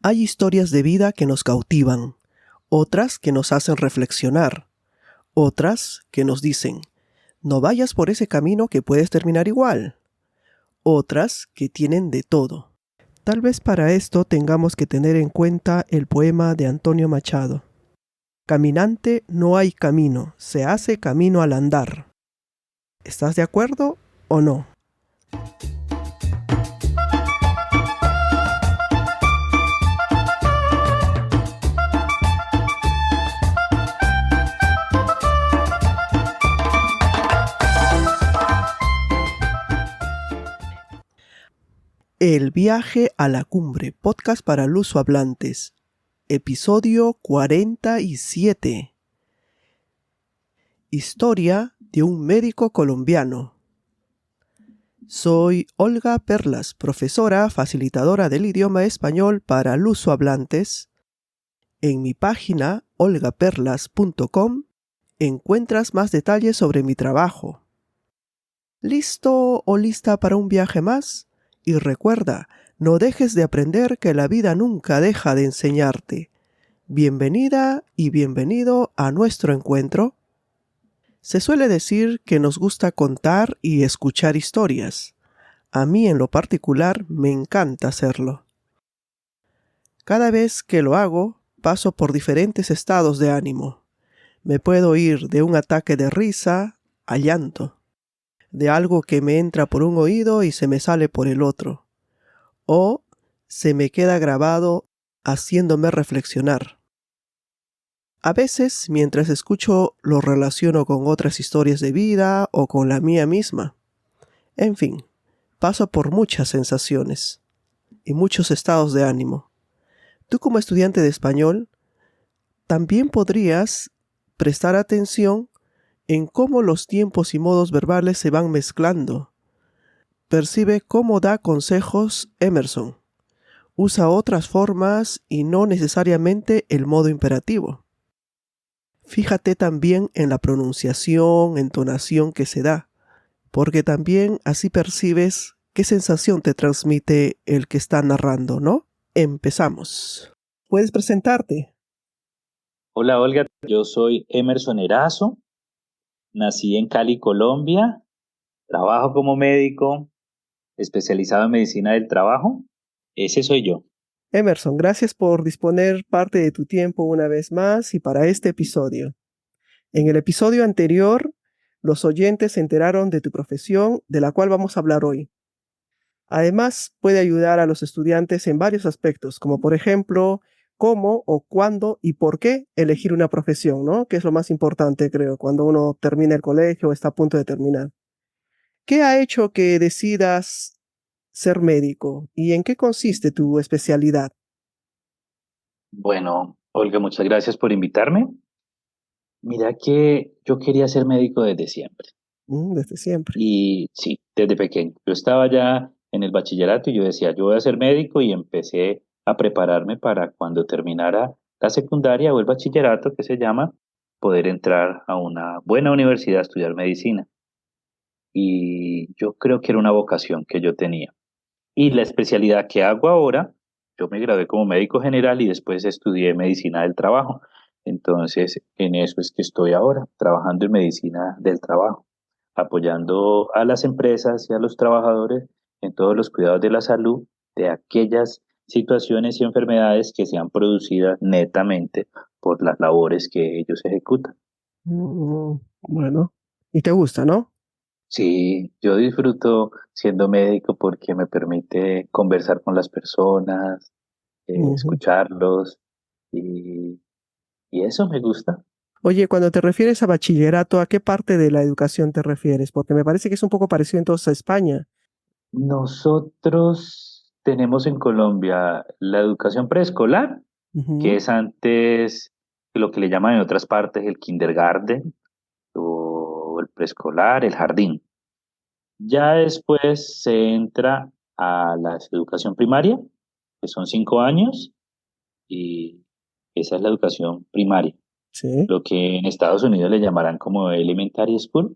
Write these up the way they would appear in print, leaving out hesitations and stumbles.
Hay historias de vida que nos cautivan, otras que nos hacen reflexionar, otras que nos dicen, no vayas por ese camino que puedes terminar igual, otras que tienen de todo. Tal vez para esto tengamos que tener en cuenta el poema de Antonio Machado. Caminante no hay camino, se hace camino al andar. ¿Estás de acuerdo o no? El viaje a la cumbre, podcast para lusohablantes, episodio 47. Historia de un médico colombiano. Soy Olga Perlas, profesora facilitadora del idioma español para lusohablantes. En mi página olgaperlas.com encuentras más detalles sobre mi trabajo. ¿Listo o lista para un viaje más? Y recuerda, no dejes de aprender que la vida nunca deja de enseñarte. Bienvenida y bienvenido a nuestro encuentro. Se suele decir que nos gusta contar y escuchar historias. A mí en lo particular me encanta hacerlo. Cada vez que lo hago, paso por diferentes estados de ánimo. Me puedo ir de un ataque de risa a llanto, de algo que me entra por un oído y se me sale por el otro, o se me queda grabado haciéndome reflexionar. A veces, mientras escucho, lo relaciono con otras historias de vida o con la mía misma. En fin, paso por muchas sensaciones y muchos estados de ánimo. Tú como estudiante de español, también podrías prestar atención en cómo los tiempos y modos verbales se van mezclando. Percibe cómo da consejos Emerson. Usa otras formas y no necesariamente el modo imperativo. Fíjate también en la pronunciación, entonación que se da, porque también así percibes qué sensación te transmite el que está narrando, ¿no? Empezamos. ¿Puedes presentarte? Hola Olga, yo soy Emerson Erazo. Nací en Cali, Colombia, trabajo como médico, especializado en medicina del trabajo. Ese soy yo. Emerson, gracias por disponer parte de tu tiempo una vez más y para este episodio. En el episodio anterior, los oyentes se enteraron de tu profesión, de la cual vamos a hablar hoy. Además, puede ayudar a los estudiantes en varios aspectos, como por ejemplo, cómo o cuándo y por qué elegir una profesión, ¿no? Que es lo más importante, creo, cuando uno termina el colegio o está a punto de terminar. ¿Qué ha hecho que decidas ser médico y en qué consiste tu especialidad? Bueno, Olga, muchas gracias por invitarme. Mira que yo quería ser médico desde siempre. Desde siempre. Y sí, desde pequeño. Yo estaba ya en el bachillerato y yo decía, yo voy a ser médico y empecé a prepararme para cuando terminara la secundaria o el bachillerato, que se llama, poder entrar a una buena universidad a estudiar medicina. Y yo creo que era una vocación que yo tenía. Y la especialidad que hago ahora, yo me gradué como médico general y después estudié medicina del trabajo. Entonces, en eso es que estoy ahora, trabajando en medicina del trabajo, apoyando a las empresas y a los trabajadores en todos los cuidados de la salud de aquellas situaciones y enfermedades que sean producidas netamente por las labores que ellos ejecutan. Bueno, y te gusta, ¿no? Sí, yo disfruto siendo médico porque me permite conversar con las personas, Ujú. escucharlos y, y eso me gusta. Oye, cuando te refieres a bachillerato, ¿a qué parte de la educación te refieres? Porque me parece que es un poco parecido entonces a España. Nosotros tenemos en Colombia la educación preescolar, que Ujú. es antes de lo que le llaman en otras partes el kindergarten o el preescolar, el jardín. Ya después se entra a la educación primaria, que son 5 años, y esa es la educación primaria, Sí. lo que en Estados Unidos le llamarán como elementary school.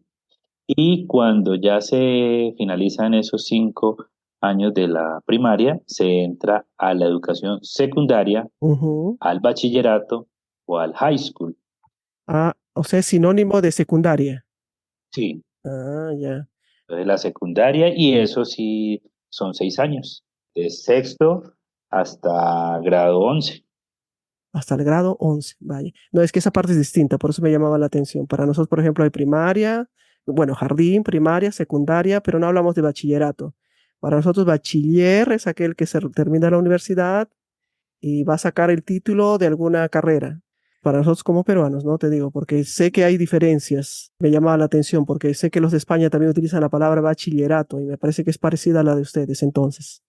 Y cuando ya se finalizan esos 5 años de la primaria se entra a la educación secundaria, Ujú. al bachillerato o al high school. Ah, o sea, es sinónimo de secundaria. Sí, Ah, ya. entonces la secundaria y eso sí son 6 años, de sexto hasta grado 11. Hasta el grado 11, vaya. No, es que esa parte es distinta, por eso me llamaba la atención. Para nosotros, por ejemplo, hay primaria, bueno, jardín, primaria, secundaria, pero no hablamos de bachillerato. Para nosotros, bachiller es aquel que termina la universidad y va a sacar el título de alguna carrera. Para nosotros como peruanos, ¿no? Te digo, porque sé que hay diferencias. Me llamaba la atención porque sé que los de España también utilizan la palabra bachillerato y me parece que es parecida a la de ustedes entonces.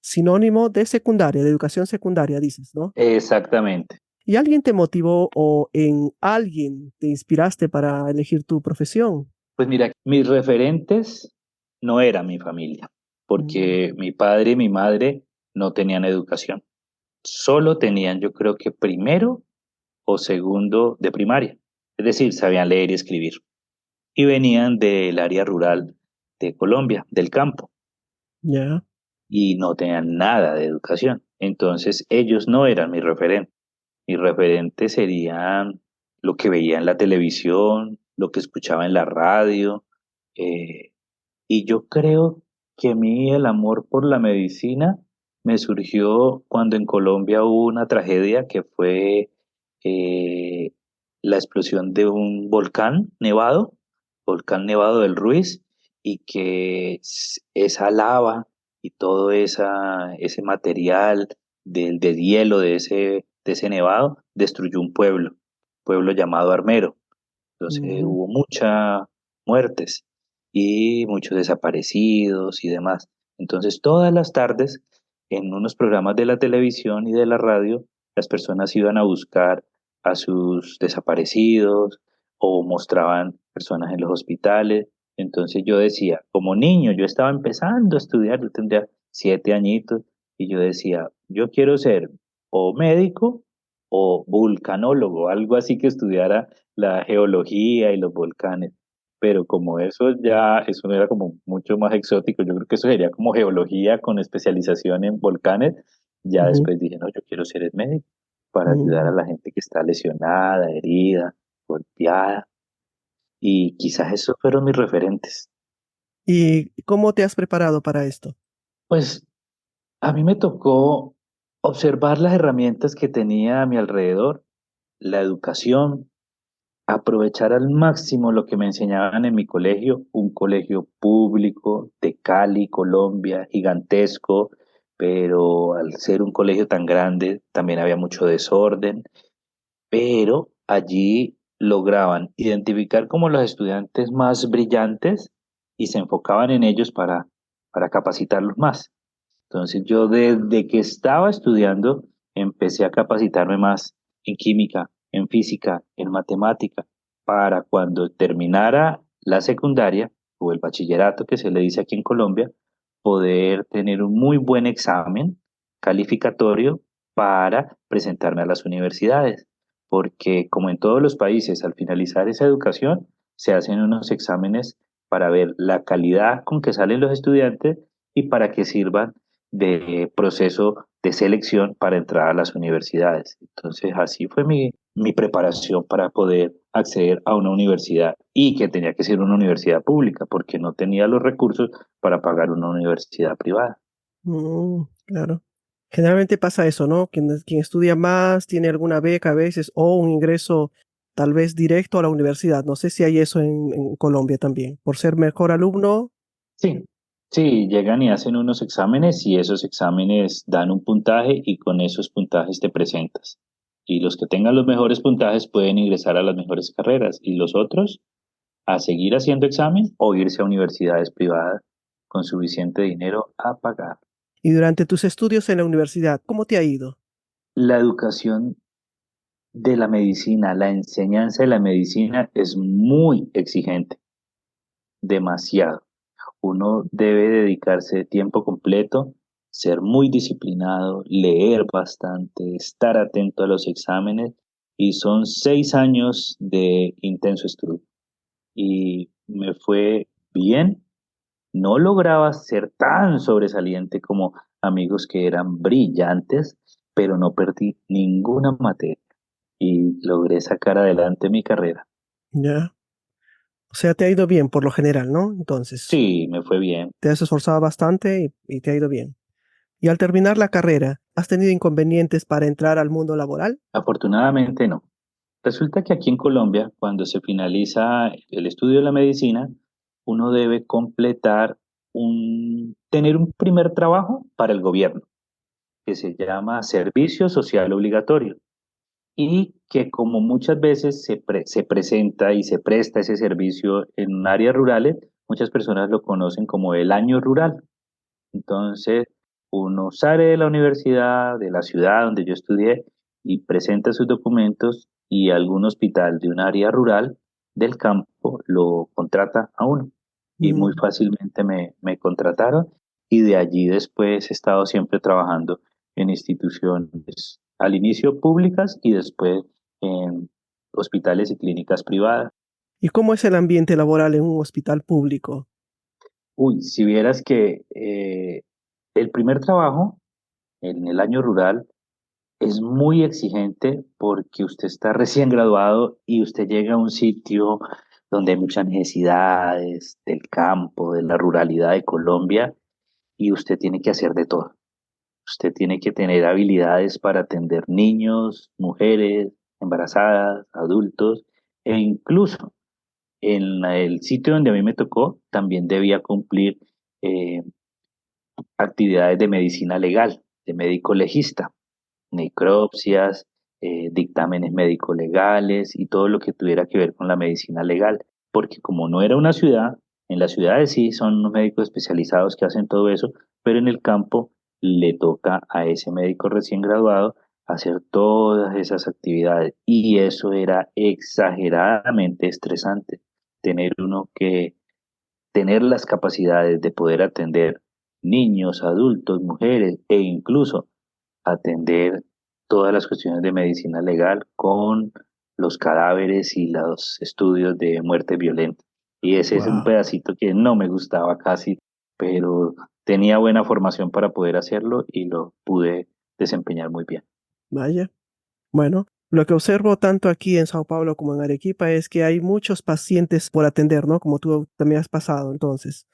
Sinónimo de secundaria, de educación secundaria, dices, ¿no? Exactamente. ¿Y alguien te motivó o en alguien te inspiraste para elegir tu profesión? Pues mira, mis referentes no eran mi familia, Mm. porque mi padre y mi madre no tenían educación. Solo tenían, yo creo que primero o segundo de primaria. Es decir, sabían leer y escribir. Y venían del área rural de Colombia, del campo, Ya. y no tenían nada de educación. Entonces, ellos no eran mi referente. Mi referente serían lo que veía en la televisión, lo que escuchaba en la radio. eh, y yo creo que a mí el amor por la medicina me surgió cuando en Colombia hubo una tragedia que fue eh, la explosión de un volcán nevado del Ruiz, y que esa lava y todo ese material del hielo de ese nevado destruyó un pueblo llamado Armero. Entonces Ujú. hubo muchas muertes y muchos desaparecidos y demás. Entonces todas las tardes, en unos programas de la televisión y de la radio, las personas iban a buscar a sus desaparecidos o mostraban personas en los hospitales. Entonces yo decía, como niño, yo estaba empezando a estudiar, yo tendría 7 añitos, y yo decía, yo quiero ser o médico o vulcanólogo, algo así que estudiara la geología y los volcanes. Pero como eso no era como mucho más exótico, yo creo que eso sería como geología con especialización en volcanes. Ya Ujú. después dije, no, yo quiero ser el médico para ayudar a Ujú. la gente que está lesionada, herida, golpeada. Y quizás esos fueron mis referentes. ¿Y cómo te has preparado para esto? Pues a mí me tocó observar las herramientas que tenía a mi alrededor, la educación, aprovechar al máximo lo que me enseñaban en mi colegio, un colegio público de Cali, Colombia, gigantesco, pero al ser un colegio tan grande también había mucho desorden, pero allí lograban identificar como los estudiantes más brillantes y se enfocaban en ellos para capacitarlos más. Entonces yo desde que estaba estudiando empecé a capacitarme más en química, en física, en matemática, para cuando terminara la secundaria o el bachillerato que se le dice aquí en Colombia, poder tener un muy buen examen calificatorio para presentarme a las universidades. Porque como en todos los países, al finalizar esa educación, se hacen unos exámenes para ver la calidad con que salen los estudiantes y para que sirvan de proceso de selección para entrar a las universidades. Entonces, así fue mi preparación para poder acceder a una universidad, y que tenía que ser una universidad pública porque no tenía los recursos para pagar una universidad privada. Claro. Generalmente pasa eso, ¿no? Quien estudia más tiene alguna beca a veces o un ingreso tal vez directo a la universidad. No sé si hay eso en Colombia también. Por ser mejor alumno. Sí, sí, llegan y hacen unos exámenes y esos exámenes dan un puntaje y con esos puntajes te presentas. Y los que tengan los mejores puntajes pueden ingresar a las mejores carreras, y los otros a seguir haciendo examen o irse a universidades privadas con suficiente dinero a pagar. Y durante tus estudios en la universidad, ¿cómo te ha ido? La educación de la medicina, la enseñanza de la medicina es muy exigente, demasiado. Uno debe dedicarse tiempo completo, ser muy disciplinado, leer bastante, estar atento a los exámenes, y son 6 años de intenso estudio. Y me fue bien, No lograba ser tan sobresaliente como amigos que eran brillantes, pero no perdí ninguna materia y logré sacar adelante mi carrera. Ya. O sea, te ha ido bien por lo general, ¿no? Entonces, Sí, me fue bien. te has esforzado bastante y te ha ido bien. Y al terminar la carrera, ¿has tenido inconvenientes para entrar al mundo laboral? Afortunadamente no. Resulta que aquí en Colombia, cuando se finaliza el estudio de la medicina, uno debe completar tener un primer trabajo para el gobierno, que se llama servicio social obligatorio, y que como muchas veces se presenta y se presta ese servicio en áreas rurales, muchas personas lo conocen como el año rural. Entonces, uno sale de la universidad, de la ciudad donde yo estudié, y presenta sus documentos y algún hospital de un área rural del campo lo contrata a uno. Y muy Mm. fácilmente me contrataron y de allí después he estado siempre trabajando en instituciones, al inicio públicas y después en hospitales y clínicas privadas. ¿Y cómo es el ambiente laboral en un hospital público? Uy, si vieras que el primer trabajo en el año rural es muy exigente porque usted está recién graduado y usted llega a un sitio donde hay muchas necesidades del campo, de la ruralidad de Colombia, y usted tiene que hacer de todo. Usted tiene que tener habilidades para atender niños, mujeres, embarazadas, adultos, e incluso en el sitio donde a mí me tocó también debía cumplir eh, actividades de medicina legal, de médico legista, necropsias, dictámenes médico-legales y todo lo que tuviera que ver con la medicina legal, porque como no era una ciudad, en las ciudades sí son unos médicos especializados que hacen todo eso, pero en el campo le toca a ese médico recién graduado hacer todas esas actividades y eso era exageradamente estresante, tener uno que tener las capacidades de poder atender niños, adultos, mujeres e incluso atender todas las cuestiones de medicina legal con los cadáveres y los estudios de muerte violenta. Y ese es un Wow, pedacito que no me gustaba casi, pero tenía buena formación para poder hacerlo y lo pude desempeñar muy bien. vaya. Bueno, lo que observo tanto aquí en Sao Paulo como en Arequipa es que hay muchos pacientes por atender, ¿no? Como tú también has pasado. Entonces,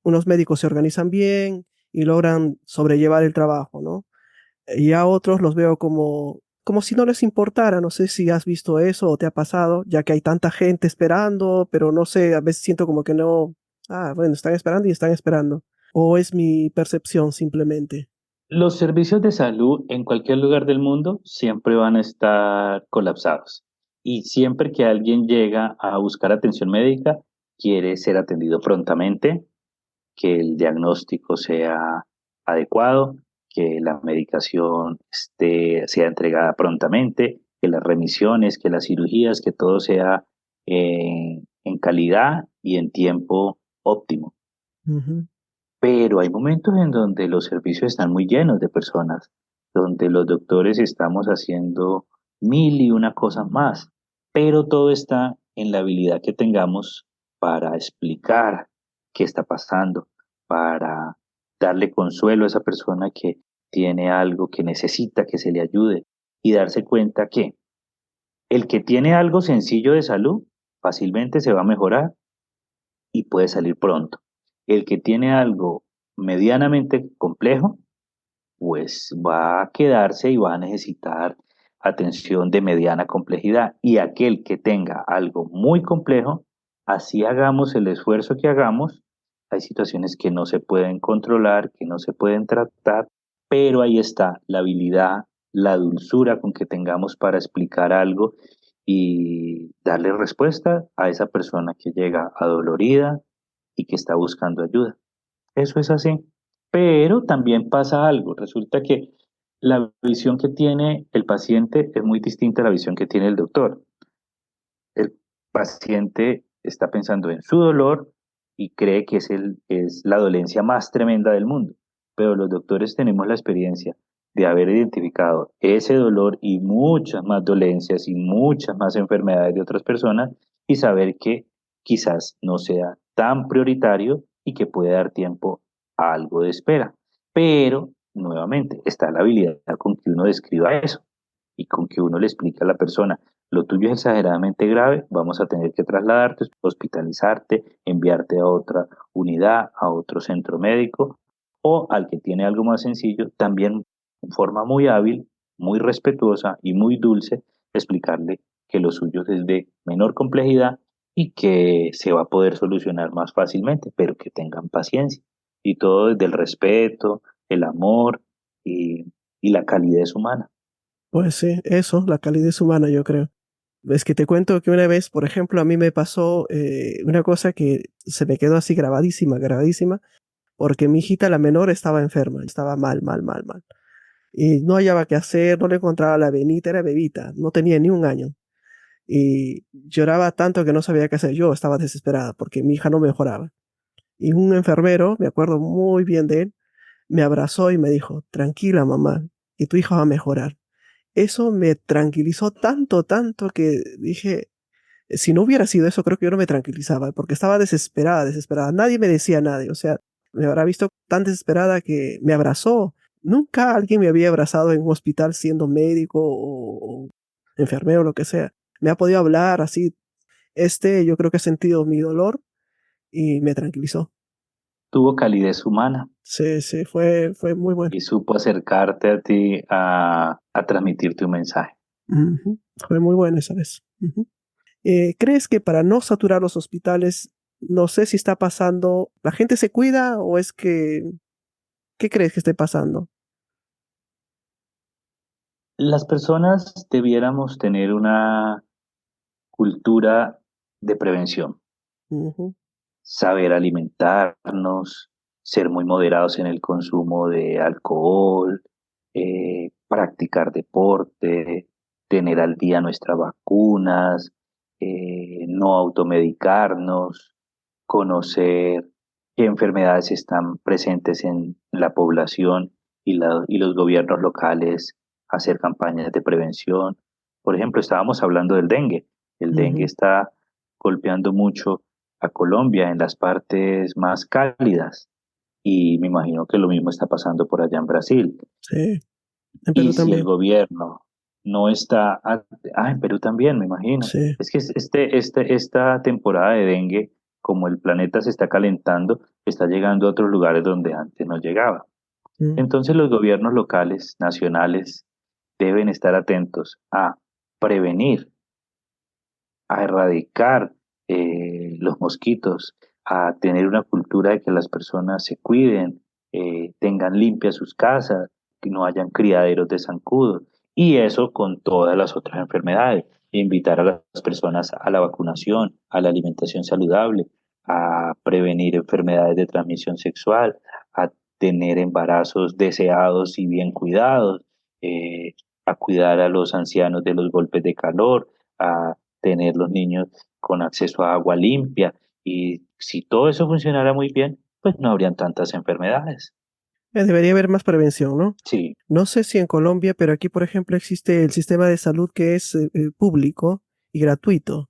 unos médicos se organizan bien y logran sobrellevar el trabajo, ¿no? Y a otros los veo como si no les importara. No sé si has visto eso o te ha pasado, ya que hay tanta gente esperando, pero no sé, a veces siento como que no. Ah, bueno, están esperando y están esperando. O es mi percepción simplemente. Los servicios de salud en cualquier lugar del mundo siempre van a estar colapsados. Y siempre que alguien llega a buscar atención médica, quiere ser atendido prontamente, que el diagnóstico sea adecuado, que la medicación sea entregada prontamente, que las remisiones, que las cirugías, que todo sea en calidad y en tiempo óptimo. Ujú. Pero hay momentos en donde los servicios están muy llenos de personas, donde los doctores estamos haciendo mil y una cosas más, pero todo está en la habilidad que tengamos para explicar qué está pasando, para darle consuelo a esa persona que tiene algo que necesita que se le ayude y darse cuenta que el que tiene algo sencillo de salud fácilmente se va a mejorar y puede salir pronto. El que tiene algo medianamente complejo, pues va a quedarse y va a necesitar atención de mediana complejidad. Y aquel que tenga algo muy complejo, así hagamos el esfuerzo que hagamos, hay situaciones que no se pueden controlar, que no se pueden tratar, pero ahí está la habilidad, la dulzura con que tengamos para explicar algo y darle respuesta a esa persona que llega adolorida y que está buscando ayuda. Eso es así. Pero también pasa algo. Resulta que la visión que tiene el paciente es muy distinta a la visión que tiene el doctor. El paciente está pensando en su dolor y cree que es la dolencia más tremenda del mundo. Pero los doctores tenemos la experiencia de haber identificado ese dolor y muchas más dolencias y muchas más enfermedades de otras personas y saber que quizás no sea tan prioritario y que puede dar tiempo a algo de espera. Pero, nuevamente, está la habilidad con que uno describa eso y con que uno le explique a la persona, lo tuyo es exageradamente grave, vamos a tener que trasladarte, hospitalizarte, enviarte a otra unidad, a otro centro médico, o al que tiene algo más sencillo, también en forma muy hábil, muy respetuosa y muy dulce, explicarle que lo suyo es de menor complejidad y que se va a poder solucionar más fácilmente, pero que tengan paciencia. Y todo desde el respeto, el amor y la calidez humana. Pues sí, eso, la calidez humana, yo creo. Es que te cuento que una vez, por ejemplo, a mí me pasó una cosa que se me quedó así grabadísima, grabadísima, porque mi hijita, la menor, estaba enferma, estaba mal, mal, mal, mal. Y no hallaba qué hacer, no le encontraba la venita, era bebita, no tenía ni un año. Y lloraba tanto que no sabía qué hacer. Yo estaba desesperada porque mi hija no mejoraba. Y un enfermero, me acuerdo muy bien de él, me abrazó y me dijo, tranquila mamá, que tu hija va a mejorar. Eso me tranquilizó tanto, tanto que dije, si no hubiera sido eso, creo que yo no me tranquilizaba, porque estaba desesperada, desesperada. Nadie me decía nada, o sea, me habrá visto tan desesperada que me abrazó. Nunca alguien me había abrazado en un hospital siendo médico o enfermero o lo que sea. Me ha podido hablar así. Yo creo que ha sentido mi dolor y me tranquilizó. Tuvo calidez humana Sí, sí, fue muy bueno. y supo acercarte a ti a transmitirte un mensaje. Ujú. Fue muy bueno esa vez. Ujú. ¿Crees que para no saturar los hospitales, no sé si está pasando, la gente se cuida o es que, qué crees que esté pasando? Las personas debiéramos tener una cultura de prevención, Ujú, saber alimentarnos, ser muy moderados en el consumo de alcohol, practicar deporte, tener al día nuestras vacunas, no automedicarnos, conocer qué enfermedades están presentes en la población y los gobiernos locales, hacer campañas de prevención. Por ejemplo, estábamos hablando del dengue. El dengue ujú. está golpeando mucho a Colombia en las partes más cálidas y me imagino que lo mismo está pasando por allá en Brasil. Sí, en Y Perú si el también. gobierno no está, en Perú también, me imagino. Sí. Es que esta temporada de dengue, como el planeta se está calentando, está llegando a otros lugares donde antes no llegaba. Mm, Entonces los gobiernos locales, nacionales, deben estar atentos a prevenir, a erradicar los mosquitos, a tener una cultura de que las personas se cuiden, tengan limpias sus casas, que no hayan criaderos de zancudos, y eso con todas las otras enfermedades. Invitar a las personas a la vacunación, a la alimentación saludable, a prevenir enfermedades de transmisión sexual, a tener embarazos deseados y bien cuidados, eh, a cuidar a los ancianos de los golpes de calor, a tener los niños con acceso a agua limpia. Y si todo eso funcionara muy bien, pues no habrían tantas enfermedades. Debería haber más prevención, ¿no? Sí, No sé si en Colombia, pero aquí, por ejemplo, existe el sistema de salud que es público y gratuito,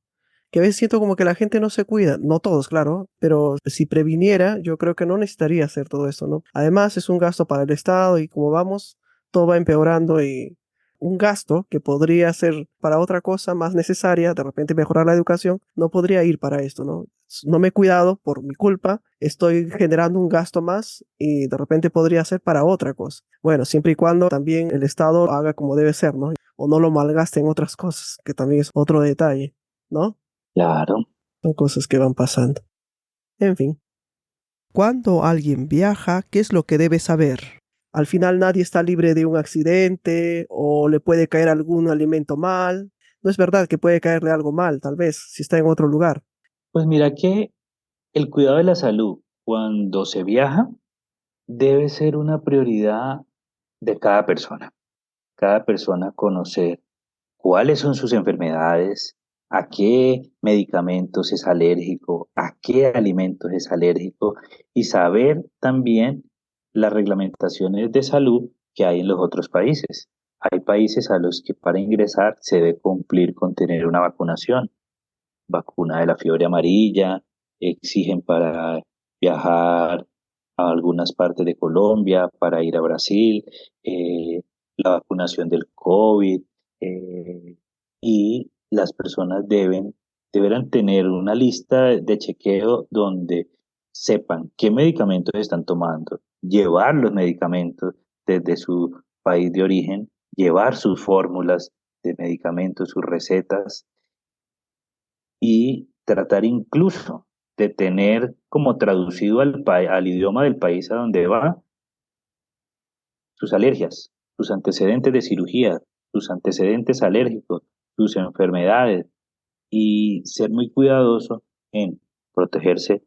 que a veces siento como que la gente no se cuida, no todos, claro, pero si previniera, yo creo que no necesitaría hacer todo esto, ¿no? Además, es un gasto para el Estado y como vamos, todo va empeorando y un gasto que podría ser para otra cosa más necesaria, de repente mejorar la educación, no podría ir para esto, ¿no? No me he cuidado por mi culpa, estoy generando un gasto más y de repente podría ser para otra cosa. Bueno, siempre y cuando también el Estado haga como debe ser, ¿no? O no lo malgaste en otras cosas, que también es otro detalle, ¿no? claro. Son cosas que van pasando. En fin. Cuando alguien viaja, ¿qué es lo que debe saber? Al final nadie está libre de un accidente o le puede caer algún alimento mal. No es verdad que puede caerle algo mal, tal vez, si está en otro lugar. Pues mira que el cuidado de la salud cuando se viaja debe ser una prioridad de cada persona. Cada persona conocer cuáles son sus enfermedades, a qué medicamentos es alérgico, a qué alimentos es alérgico y saber también las reglamentaciones de salud que hay en los otros países. Hay países a los que para ingresar se debe cumplir con tener una vacunación, vacuna de la fiebre amarilla, exigen para viajar a algunas partes de Colombia para ir a Brasil, la vacunación del COVID, y las personas deberán tener una lista de chequeo donde sepan qué medicamentos están tomando, llevar los medicamentos desde su país de origen, llevar sus fórmulas de medicamentos, sus recetas y tratar incluso de tener como traducido al idioma del país a donde va sus alergias, sus antecedentes de cirugía, sus antecedentes alérgicos, sus enfermedades y ser muy cuidadoso en protegerse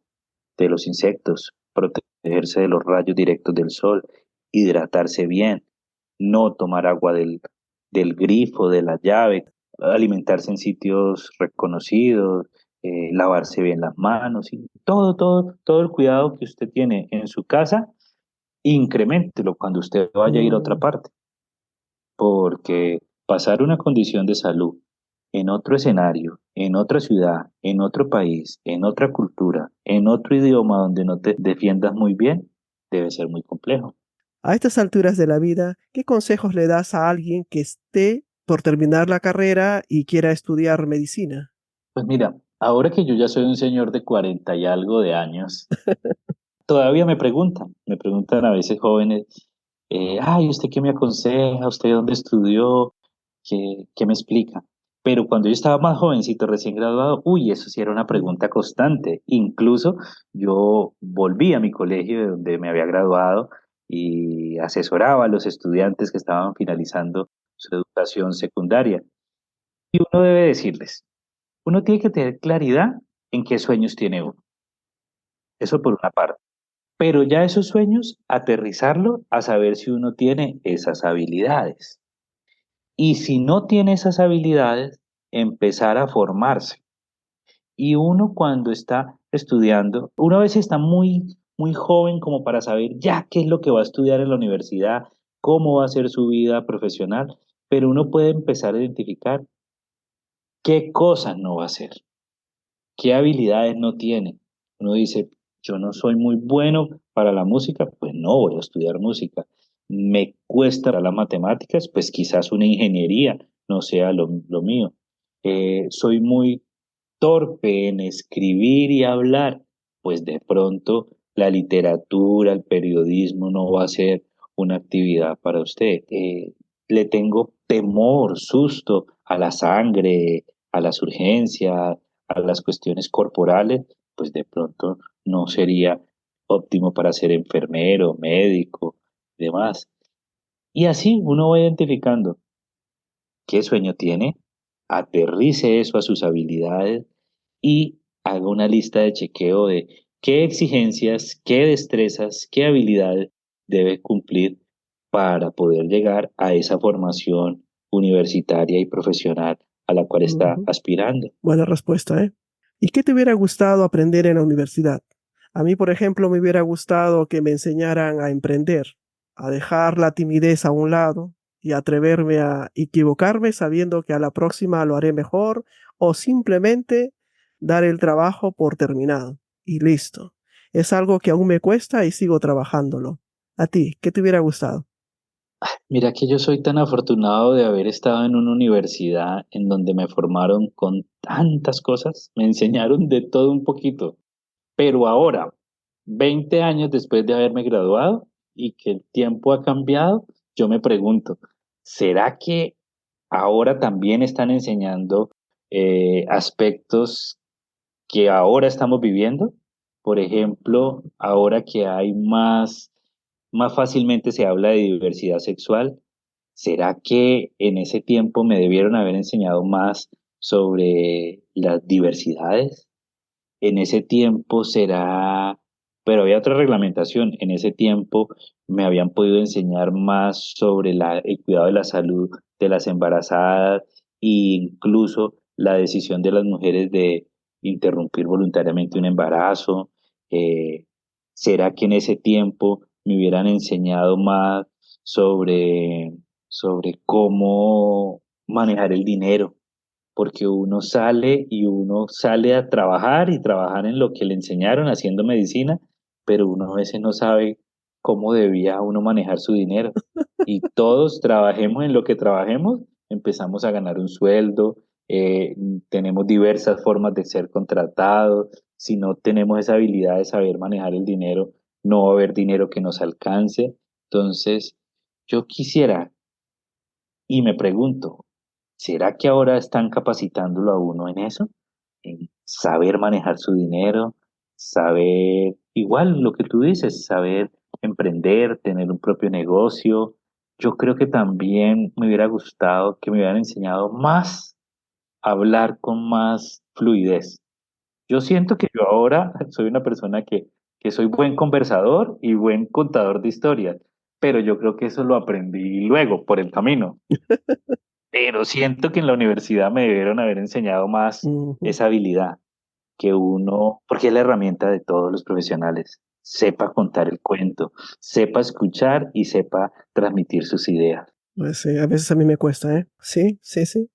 de los insectos, protegerse de los rayos directos del sol, hidratarse bien, no tomar agua del grifo, de la llave, alimentarse en sitios reconocidos, lavarse bien las manos y todo el cuidado que usted tiene en su casa, increméntelo cuando usted vaya a ir a otra Mm. parte, porque pasar una condición de salud en otro escenario, en otra ciudad, en otro país, en otra cultura, en otro idioma donde no te defiendas muy bien, debe ser muy complejo. A estas alturas de la vida, ¿qué consejos le das a alguien que esté por terminar la carrera y quiera estudiar medicina? Pues mira, ahora que yo ya soy un señor de 40 y algo de años, todavía me preguntan a veces jóvenes, ay, ¿usted qué me aconseja? ¿Usted dónde estudió? ¿Qué me explica? Pero cuando yo estaba más jovencito, recién graduado, uy, eso sí era una Mm. pregunta constante. Incluso yo volví a mi colegio de donde me había graduado y asesoraba a los estudiantes que estaban finalizando su educación secundaria. Y uno debe decirles, uno tiene que tener claridad en qué sueños tiene uno. Eso por una parte. Pero ya esos sueños, aterrizarlo a saber si uno tiene esas habilidades. Y si no tiene esas habilidades, empezar a formarse. Y uno cuando está estudiando, uno a veces está muy joven como para saber ya qué es lo que va a estudiar en la universidad, cómo va a ser su vida profesional, pero uno puede empezar a identificar qué cosas no va a hacer, qué habilidades no tiene. Uno dice, yo no soy muy bueno para la música, pues no voy a estudiar música. Me cuesta las matemáticas, pues quizás una ingeniería no sea lo mío. Soy muy torpe en escribir y hablar, pues de pronto la literatura, el periodismo no va a ser una actividad para usted. Le tengo temor, susto a la sangre, a las urgencias, a las cuestiones corporales, pues de pronto no sería óptimo para ser enfermero, médico, demás. Y así uno va identificando qué sueño tiene, aterrice eso a sus habilidades y haga una lista de chequeo de qué exigencias, qué destrezas, qué habilidades debe cumplir para poder llegar a esa formación universitaria y profesional a la cual está Ujú. aspirando. Buena respuesta, ¿eh? ¿Y qué te hubiera gustado aprender en la universidad? A mí, por ejemplo, me hubiera gustado que me enseñaran a emprender, a dejar la timidez a un lado y atreverme a equivocarme sabiendo que a la próxima lo haré mejor o simplemente dar el trabajo por terminado y listo. Es algo que aún me cuesta y sigo trabajándolo. ¿A ti, qué te hubiera gustado? Mira que yo soy tan afortunado de haber estado en una universidad en donde me formaron con tantas cosas, me enseñaron de todo un poquito. Pero ahora, 20 años después de haberme graduado y que el tiempo ha cambiado, yo me pregunto, ¿será que ahora también están enseñando aspectos que ahora estamos viviendo? Por ejemplo, ahora que hay más fácilmente se habla de diversidad sexual, ¿será que en ese tiempo me debieron haber enseñado más sobre las diversidades? En ese tiempo será, pero había otra reglamentación. En ese tiempo me habían podido enseñar más sobre el cuidado de la salud de las embarazadas e incluso la decisión de las mujeres de interrumpir voluntariamente un embarazo. Eh, ¿Será que en ese tiempo me hubieran enseñado más sobre, sobre cómo manejar el dinero? Porque uno sale a trabajar y trabajar en lo que le enseñaron haciendo medicina, pero uno a veces no sabe cómo debía uno manejar su dinero. Y todos trabajemos en lo que trabajemos, empezamos a ganar un sueldo, eh, tenemos diversas formas de ser contratados. Si no tenemos esa habilidad de saber manejar el dinero, no va a haber dinero que nos alcance. Entonces, yo quisiera y me pregunto, ¿será que ahora están capacitándolo a uno en eso? En saber manejar su dinero, saber, igual lo que tú dices, saber emprender, tener un propio negocio. Yo creo que también me hubiera gustado que me hubieran enseñado más a hablar con más fluidez. Yo siento que yo ahora soy una persona que soy buen conversador y buen contador de historias, pero yo creo que eso lo aprendí luego, por el camino. Pero siento que en la universidad me debieron haber enseñado más Ujú. esa habilidad, que uno, porque es la herramienta de todos los profesionales, sepa contar el cuento, sepa escuchar y sepa transmitir sus ideas. Pues sí, a veces a mí me cuesta, ¿eh? Sí, sí, sí.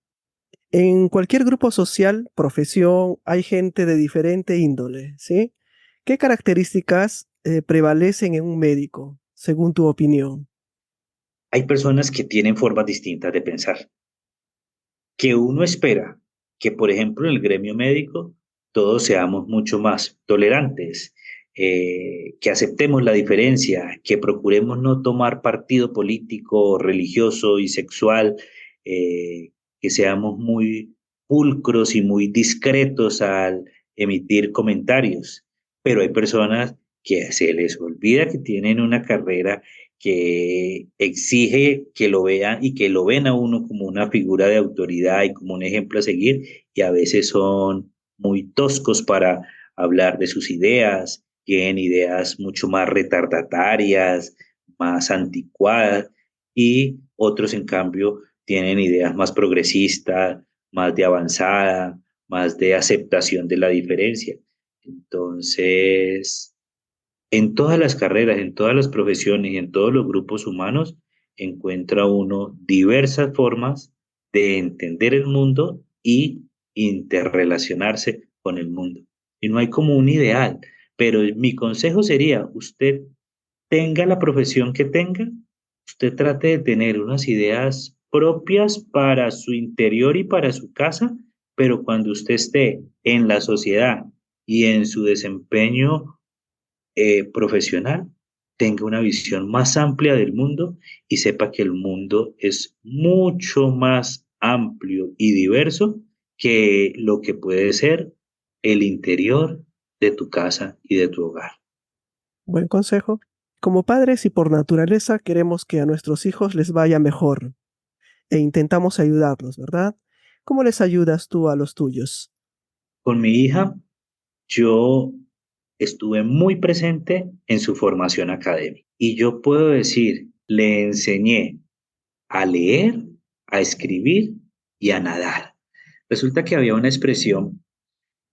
En cualquier grupo social, profesión, hay gente de diferente índole, ¿sí? ¿Qué características prevalecen en un médico, según tu opinión? Hay personas que tienen formas distintas de pensar, que uno espera que, por ejemplo, en el gremio médico, todos seamos mucho más tolerantes, que aceptemos la diferencia, que procuremos no tomar partido político, religioso y sexual, que seamos muy pulcros y muy discretos al emitir comentarios. Pero hay personas que se les olvida que tienen una carrera que exige que lo vean y que lo ven a uno como una figura de autoridad y como un ejemplo a seguir, y a veces son muy toscos para hablar de sus ideas, tienen ideas mucho más retardatarias, más anticuadas, y otros, en cambio, tienen ideas más progresistas, más de avanzada, más de aceptación de la diferencia. Entonces, en todas las carreras, en todas las profesiones y en todos los grupos humanos, encuentra uno diversas formas de entender el mundo y interrelacionarse con el mundo. Y no hay como un ideal, pero mi consejo sería, usted tenga la profesión que tenga, usted trate de tener unas ideas propias para su interior y para su casa, pero cuando usted esté en la sociedad y en su desempeño profesional, tenga una visión más amplia del mundo y sepa que el mundo es mucho más amplio y diverso que lo que puede ser el interior de tu casa y de tu hogar. Buen consejo. Como padres y por naturaleza queremos que a nuestros hijos les vaya mejor e intentamos ayudarlos, ¿verdad? ¿Cómo les ayudas tú a los tuyos? Con mi hija, yo estuve muy presente en su formación académica y yo puedo decir, le enseñé a leer, a escribir y a nadar. Resulta que había una expresión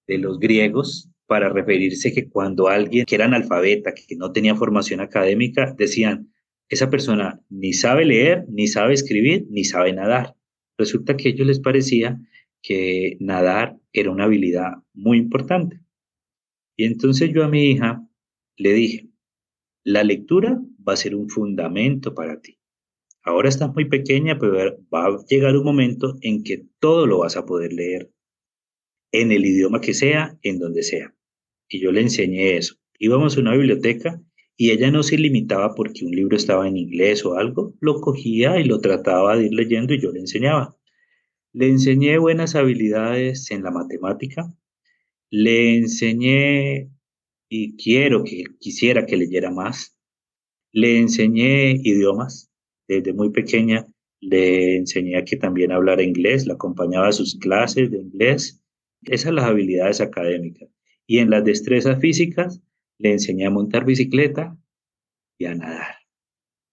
de los griegos para referirse que cuando alguien que era analfabeta, que no tenía formación académica, decían, esa persona ni sabe leer, ni sabe escribir, ni sabe nadar. Resulta que a ellos les parecía que nadar era una habilidad muy importante. Y entonces yo a mi hija le dije, la lectura va a ser un fundamento para ti. Ahora estás muy pequeña, pero va a llegar un momento en que todo lo vas a poder leer, en el idioma que sea, en donde sea. Y yo le enseñé eso. Íbamos a una biblioteca y ella no se limitaba porque un libro estaba en inglés o algo, lo cogía y lo trataba de ir leyendo y yo le enseñaba. Le enseñé buenas habilidades en la matemática, le enseñé y quisiera que leyera más. Le enseñé idiomas desde muy pequeña. Le enseñé a que también hablara inglés, la acompañaba a sus clases de inglés. Esas son las habilidades académicas. Y en las destrezas físicas le enseñé a montar bicicleta y a nadar.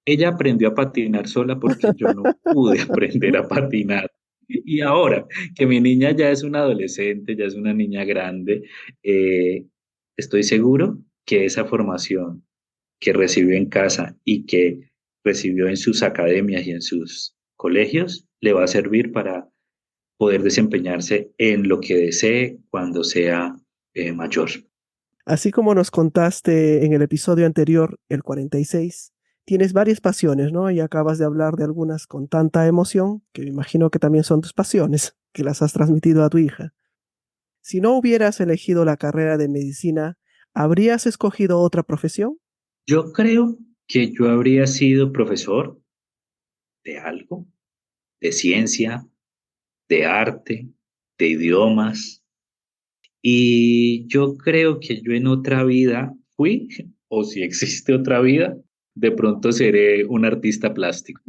Ella aprendió a patinar sola porque yo no pude aprender a patinar. Y ahora que mi niña ya es una adolescente, ya es una niña grande, eh, estoy seguro que esa formación que recibió en casa y que recibió en sus academias y en sus colegios, le va a servir para poder desempeñarse en lo que desee cuando sea mayor. Así como nos contaste en el episodio anterior, el 46, tienes varias pasiones, ¿no? Y acabas de hablar de algunas con tanta emoción, que me imagino que también son tus pasiones, que las has transmitido a tu hija. Si no hubieras elegido la carrera de medicina, ¿habrías escogido otra profesión? Yo creo que yo habría sido profesor de algo, de ciencia, de arte, de idiomas. Y yo creo que yo en otra vida fui, o si existe otra vida, de pronto seré un artista plástico,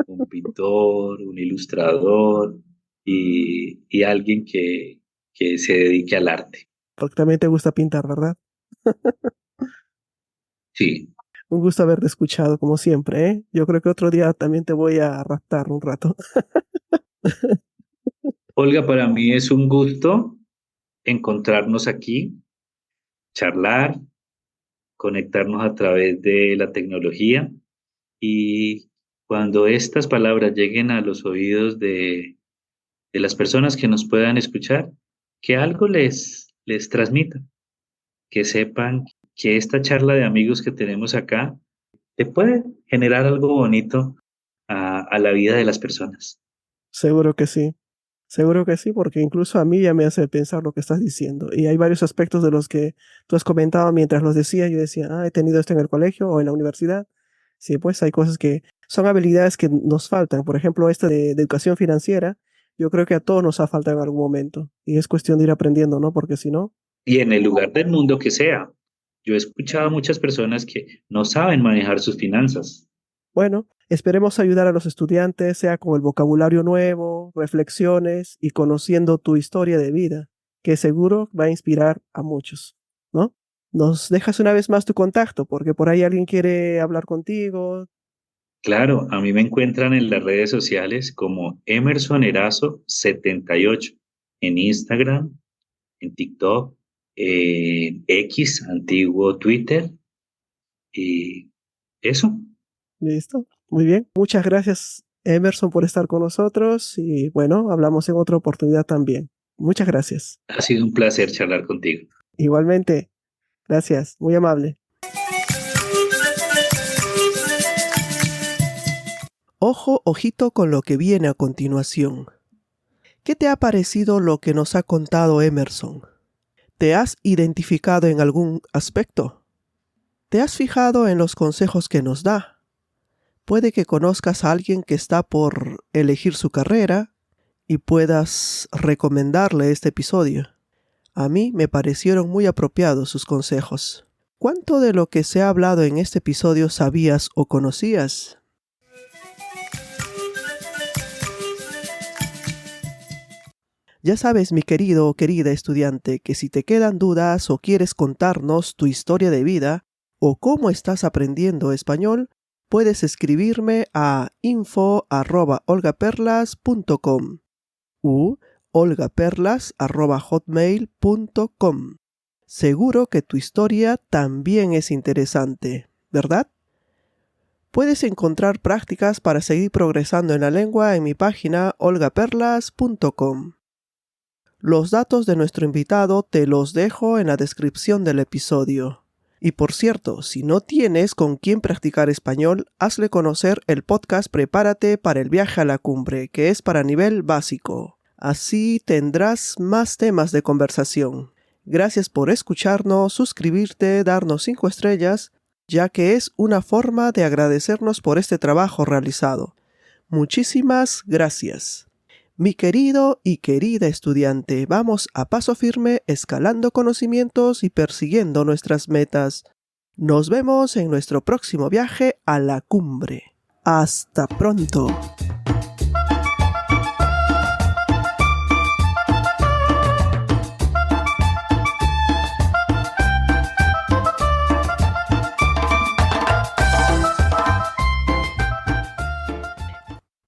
un pintor, un ilustrador y alguien que se dedique al arte. Porque también te gusta pintar, ¿verdad? Sí. Un gusto haberte escuchado, como siempre, ¿eh? Yo creo que otro día también te voy a raptar un rato. Olga, para mí es un gusto encontrarnos aquí, charlar, conectarnos a través de la tecnología y cuando estas palabras lleguen a los oídos de las personas que nos puedan escuchar, que algo les transmita, que sepan que esta charla de amigos que tenemos acá te puede generar algo bonito a la vida de las personas. Seguro que sí. Seguro que sí, porque incluso a mí ya me hace pensar lo que estás diciendo. Y hay varios aspectos de los que tú has comentado mientras los decía. Yo decía, he tenido esto en el colegio o en la universidad. Sí, pues hay cosas que son habilidades que nos faltan. Por ejemplo, esta de educación financiera, yo creo que a todos nos ha faltado en algún momento. Y es cuestión de ir aprendiendo, ¿no? Porque si no, Y en el lugar del mundo que sea, yo he escuchado a muchas personas que no saben manejar sus finanzas. bueno, esperemos ayudar a los estudiantes, sea con el vocabulario nuevo, reflexiones y conociendo tu historia de vida, que seguro va a inspirar a muchos, ¿no? Nos dejas una vez más tu contacto, porque por ahí alguien quiere hablar contigo. Claro, a mí me encuentran en las redes sociales como Emerson Erazo 78 en Instagram, en TikTok, en X, antiguo Twitter, y eso. ¿Listo? Muy bien. Muchas gracias, Emerson, por estar con nosotros y bueno, hablamos en otra oportunidad también. Muchas gracias. Ha sido un placer charlar contigo. Igualmente, gracias. Muy amable. Ojo, ojito con lo que viene a continuación. ¿Qué te ha parecido lo que nos ha contado Emerson? ¿Te has identificado en algún aspecto? ¿Te has fijado en los consejos que nos da? Puede que conozcas a alguien que está por elegir su carrera y puedas recomendarle este episodio. A mí me parecieron muy apropiados sus consejos. ¿Cuánto de lo que se ha hablado en este episodio sabías o conocías? Ya sabes, mi querido o querida estudiante, que si te quedan dudas o quieres contarnos tu historia de vida o cómo estás aprendiendo español, puedes escribirme a info@olgaperlas.com u olgaperlas@hotmail.com. Seguro que tu historia también es interesante, ¿verdad? Puedes encontrar prácticas para seguir progresando en la lengua en mi página olgaperlas.com. Los datos de nuestro invitado te los dejo en la descripción del episodio. Y por cierto, si no tienes con quién practicar español, hazle conocer el podcast Prepárate para el viaje a la cumbre, que es para nivel básico. Así tendrás más temas de conversación. Gracias por escucharnos, suscribirte, darnos 5 estrellas, ya que es una forma de agradecernos por este trabajo realizado. Muchísimas gracias. Mi querido y querida estudiante, vamos a paso firme escalando conocimientos y persiguiendo nuestras metas. Nos vemos en nuestro próximo viaje a la cumbre. ¡Hasta pronto!